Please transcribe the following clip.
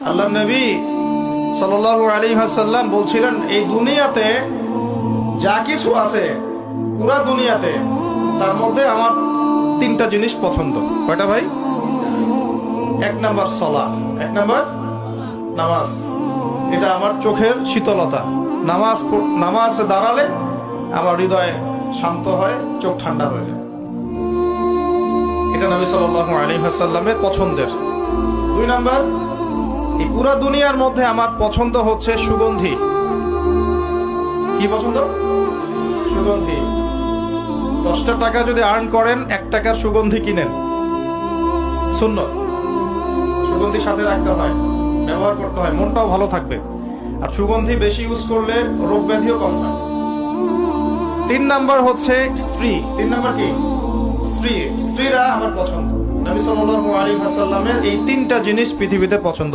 আল্লাহ নবী সাল্লাল্লাহু আলাইহি ওয়াসাল্লাম বলছিলেন, এই দুনিয়াতে যা কিছু আছে, পুরা দুনিয়াতে, তার মধ্যে আমার তিনটা জিনিস পছন্দ। কয়টা ভাই? এক নাম্বার সালাহ, এক নাম্বার নামাজ। এটা আমার চোখের শীতলতা। নামাজে দাঁড়ালে আমার হৃদয় শান্ত হয়, চোখ ঠান্ডা হয়ে যায়। এটা নবী সাল্লাল্লাহু আলাইহি ওয়াসাল্লামের পছন্দের। দুই নাম্বার, এই পুরা দুনিয়ার মধ্যে আমার পছন্দ হচ্ছে সুগন্ধি। কি পছন্দ? সুগন্ধি। 10টা টাকা যদি আর্ন করেন, 1 টাকার সুগন্ধি কিনেন, সুন্নাত। সুগন্ধি সাথে রাখতে হয়, ব্যবহার করতে হয়, মনটাও ভালো থাকবে। আর সুগন্ধি বেশি ইউজ করলে রোগ ব্যাধিও কম হয়। 3 নাম্বার হচ্ছে স্ত্রী। 3 নাম্বার কি? স্ত্রী। স্ত্রীরা আমার পছন্দ। নবী সাল্লাল্লাহু আলাইহি ওয়াসাল্লামের এই 3টা জিনিস পৃথিবীতে পছন্দ